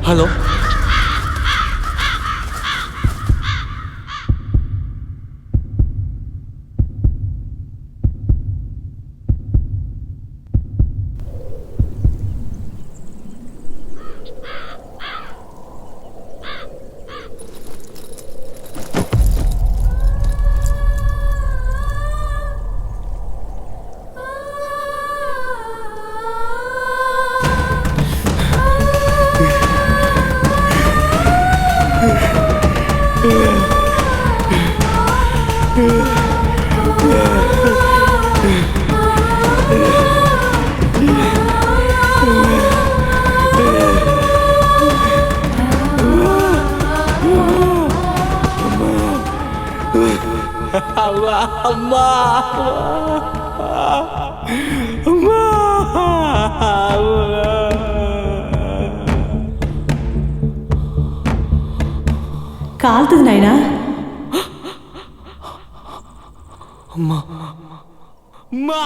Hello, అమ్మా అమ్మా కాలుతుంది నాయనా. అమ్మా అమ్మా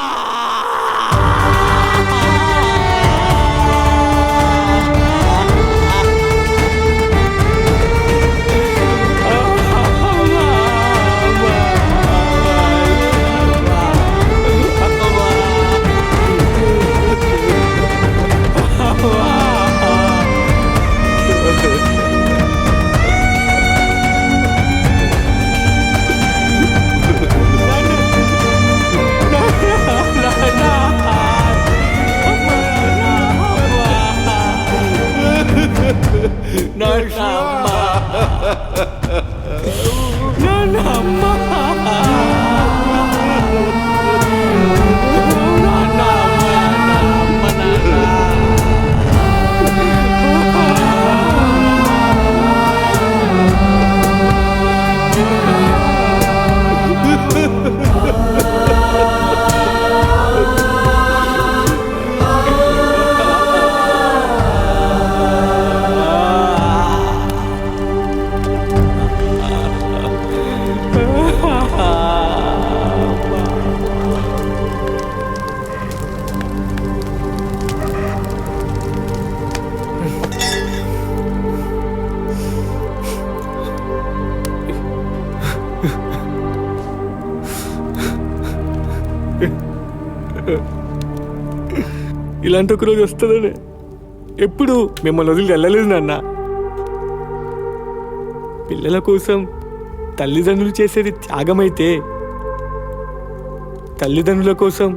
ఇలాంటి ఒక రోజు వస్తుందని ఎప్పుడు మిమ్మల్ని వదిలి వెళ్ళలేదు నాన్న. పిల్లల కోసం తల్లిదండ్రులు చేసేది త్యాగమైతే తల్లిదండ్రుల కోసం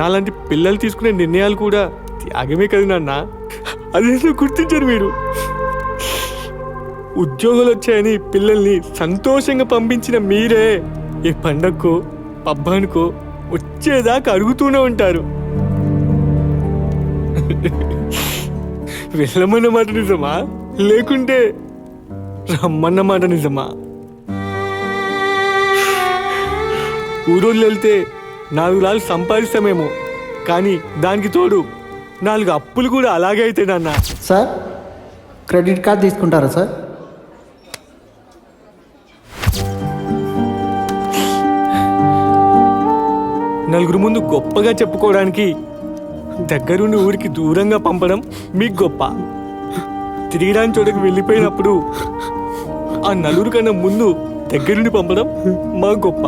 నాలాంటి పిల్లలు తీసుకునే నిర్ణయాలు కూడా త్యాగమే కదా నాన్న. అదేదో గుర్తించరు మీరు. ఉద్యోగాలు వచ్చాయని పిల్లల్ని సంతోషంగా పంపించిన మీరే ఏ పండగకో పబ్బానికో వచ్చేదాకా అడుగుతూనే ఉంటారు. వెళ్ళమన్న మాట నిజమా, లేకుంటే రమ్మన్న మాట నిజమా? ఊరోళ్ళు వెళ్తే 4 లాలు సంపాదిస్తామేమో, కానీ దానికి తోడు 4 అప్పులు కూడా అలాగే అయితే నాన్న. సార్, క్రెడిట్ కార్డ్ తీసుకుంటారా సార్? నలుగురు ముందు గొప్పగా చెప్పుకోవడానికి దగ్గరుండి ఊరికి దూరంగా పంపడం మీకు గొప్ప. తిరిగిరాని చోటకి వెళ్ళిపోయినప్పుడు ఆ నలుగురు కన్నా ముందు దగ్గరుండి పంపడం మా గొప్ప.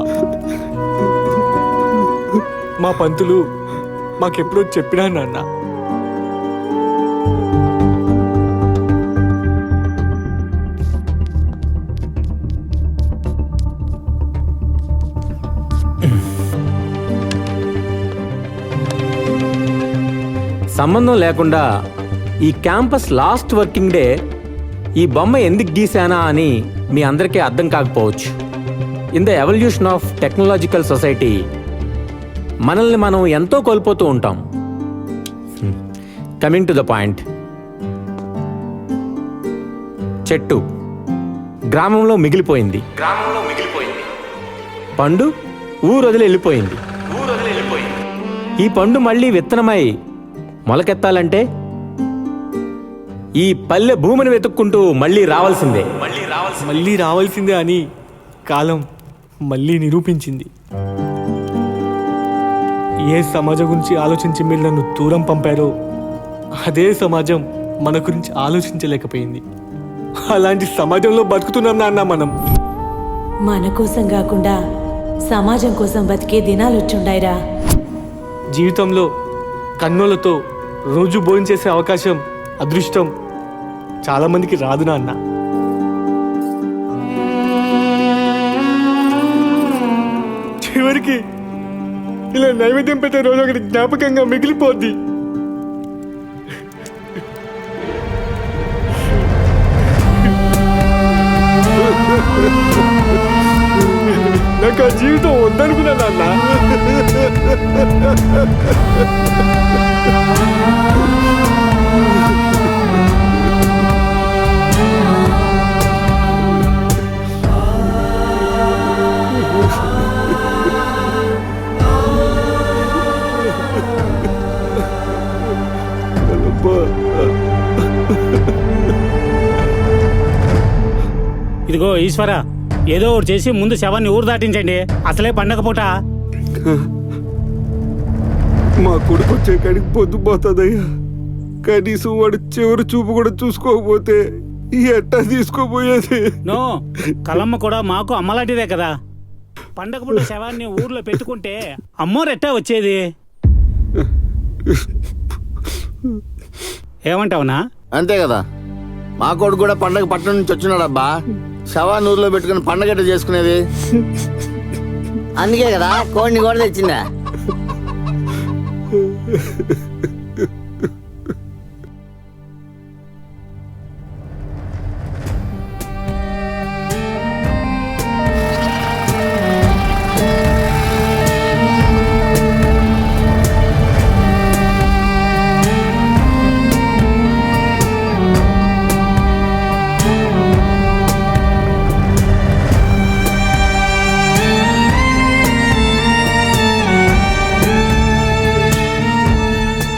మా పంతులు మాకెప్పుడో చెప్పినా నాన్న, సంబంధం లేకుండా ఈ క్యాంపస్ లాస్ట్ వర్కింగ్ డే ఈ బొమ్మ ఎందుకు గీసానా అని మీ అందరికీ అర్థం కాకపోవచ్చు. In the evolution of technological society మనల్ని మనం ఎంతో కోల్పోతూ ఉంటాం. కమింగ్ టు ద పాయింట్, చెట్టు గ్రామంలో మిగిలిపోయింది. పండు ఊరు వదిలి వెళ్ళిపోయింది. ఈ పండు మళ్ళీ విత్తనమై మొలకెత్తాలంటే ఈ పల్లె భూమిని వెతుక్కుంటూ మళ్ళీ రావాల్సిందే అని కాలం మళ్ళీ నిరూపించింది. ఏ సమాజం గురించి ఆలోచించి మీరు నన్ను దూరం పంపారో అదే సమాజం మన గురించి ఆలోచించలేకపోయింది. అలాంటి సమాజంలో బతుకుతున్నాం నాన్న మనం. మన కోసం కాకుండా సమాజం కోసం బతికే దినాలు వచ్చుండాయిరా. జీవితంలో కన్నులతో రోజు భోజనం చేసే అవకాశం, అదృష్టం చాలామందికి రాదు నాన్న. చివరికి ఇలా నైవేద్యం పెట్టే రోజు ఒకటి జ్ఞాపకంగా మిగిలిపోద్ది. నాకు ఆ జీవితం వద్దనుకున్నా నాన్న. ఇదిగో ఈశ్వర, ఏదో ఒకటి చేసి ముందు శవాన్ని ఊరు దాటించండి. అసలే పండగ పూట. మా కొడుకు వచ్చే కాడికి పొద్దుపోతుందయ్యా. కనీసం వాడు చివరి చూపు కూడా చూసుకోకపోతే ఎట్టా తీసుకోపోయేది? నో, కలమ్మ కూడా మాకు అమ్మలాంటిదే కదా. పండగ పూట శవాన్ని ఊర్లో పెట్టుకుంటే అమ్మోరెట్టా వచ్చేది? ఏమంటావునా? అంతే కదా. మా కొడుకు కూడా పండగ పట్టణం నుంచి వచ్చినాడు అబ్బా. శవాన్ని ఊర్లో పెట్టుకుని పండగ ఎట్ట చేసుకునేది? అందుకే కదా కోడిని కూడా తెచ్చిందా.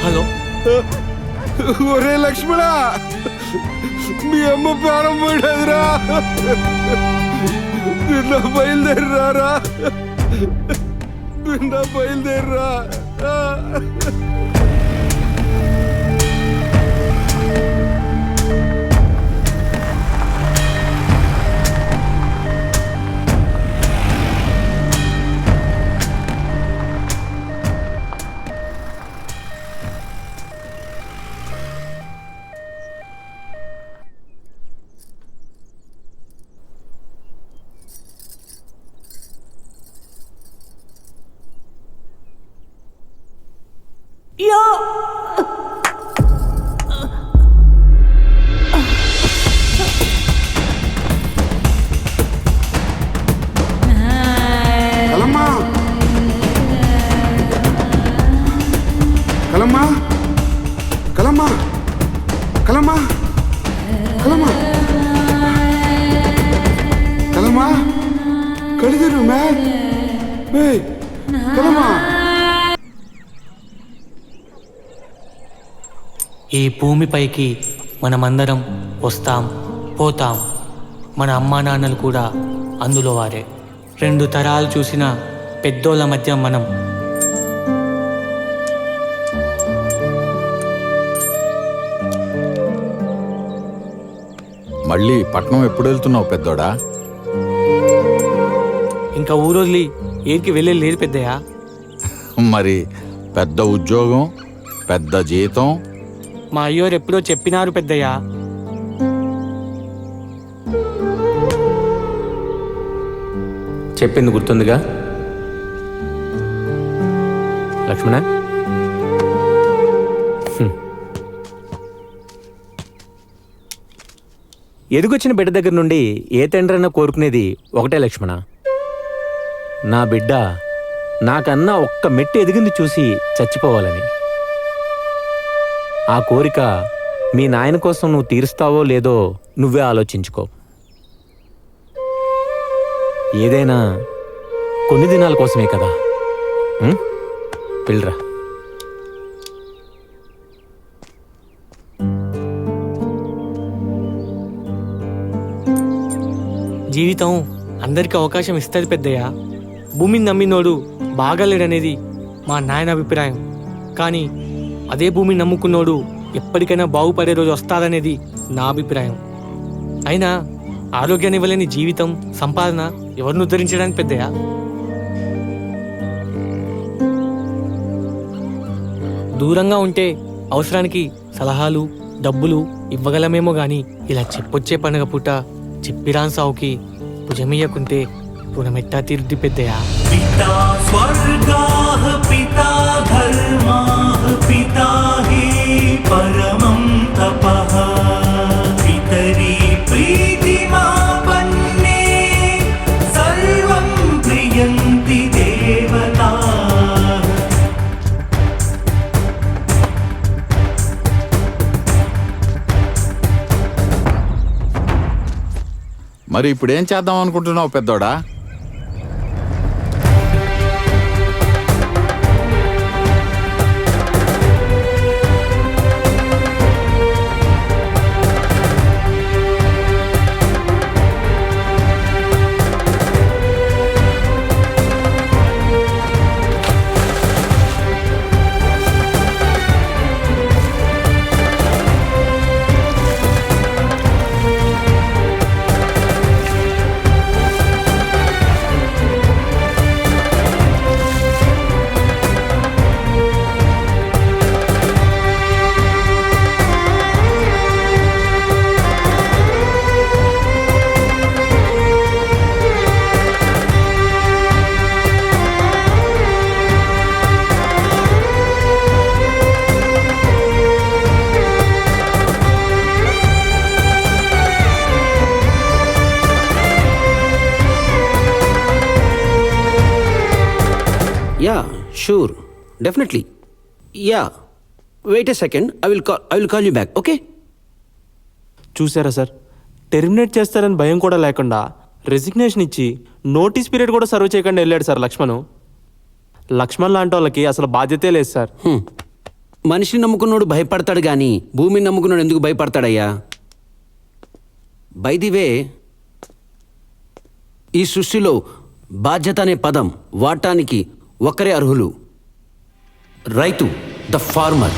హలో, ఒరే లక్ష్మణ, మీ అమ్మ ప్రాణం పోయినదిరా. నిన్న బయలుదేరిరారా, నిన్న బయలుదేరిరా. కలమ్మా, కలమ్మా, కలమ్మా, కలమ్మా, కలమ్మా, కలమ్మా, కడిదిరు మ్యాన్. కలమ్మా. ఈ భూమిపైకి మనమందరం వస్తాం, పోతాం. మన అమ్మా నాన్నలు కూడా అందులో వారే. 2 తరాలు చూసిన పెద్దోళ్ళ మధ్య మనం. మళ్ళీ పట్నం ఎప్పుడు వెళ్తున్నావు పెద్దోడా? ఇంకా ఊరొదిలి ఏరికి వెళ్ళే లేదు పెద్దయ్యా. మరి పెద్ద ఉద్యోగం, పెద్ద జీతం. మా అయ్యోరు ఎప్పుడో చెప్పినారు పెద్దయ్యా. చెప్పింది గుర్తుందిగా లక్ష్మణ? ఎదుగొచ్చిన బిడ్డ దగ్గర నుండి ఏ తండ్రైనా కోరుకునేది ఒకటే లక్ష్మణ. నా బిడ్డ నాకన్నా ఒక్క మెట్టు ఎదిగింది చూసి చచ్చిపోవాలని. ఆ కోరిక మీ నాయన కోసం నువ్వు తీరుస్తావో లేదో నువ్వే ఆలోచించుకో. ఏదైనా కొన్ని దినాల కోసమే కదా. వెళ్ళరా. జీవితం అందరికీ అవకాశం ఇస్తుంది పెద్దయ్యా. భూమిని నమ్మినోడు బాగాలేడనేది మా నాయన అభిప్రాయం. కానీ అదే భూమిని నమ్ముకున్నోడు ఎప్పటికైనా బాగుపడే రోజు వస్తారనేది నా అభిప్రాయం. అయినా ఆరోగ్యాన్ని ఇవ్వలేని జీవితం, సంపాదన ఎవరిని ఉద్ధరించడానికి పెద్దయా? దూరంగా ఉంటే అవసరానికి సలహాలు, డబ్బులు ఇవ్వగలమేమో గాని ఇలా చెప్పొచ్చే పండుగ పూట చెప్పిరాన్ సావుకి భుజమియ్యకుంటే రుణమెట్టా తీరుద్ది పెద్దయా? पिता स्वर्गाः पिता धर्माः पिता हि परमं तपः पितरि प्रीतिमापन्ने सर्वं प्रियन्ति देवताः. మరి ఇప్పుడు ఏం చేద్దాం అనుకుంటున్నావు పెద్దోడా? Yeah, sure. Definitely. Yeah. Wait a second. I will call you back. Okay? చూసారా సార్, టెర్మినేట్ చేస్తారని భయం కూడా లేకుండా రెసిగ్నేషన్ ఇచ్చి నోటీస్ పీరియడ్ కూడా సర్వ్ చేయకుండా వెళ్ళాడు సార్ లక్ష్మణ్ లాంటి వాళ్ళకి అసలు బాధ్యతే లేదు సార్. మనిషిని నమ్ముకున్నోడు భయపడతాడు కానీ భూమిని నమ్ముకున్నాడు ఎందుకు భయపడతాడయ్యా? బై ది వే, ఈ సృష్టిలో బాధ్యత అనే పదం వాడటానికి ఒక్కరే అర్హులు. రైతు, ద ఫార్మర్.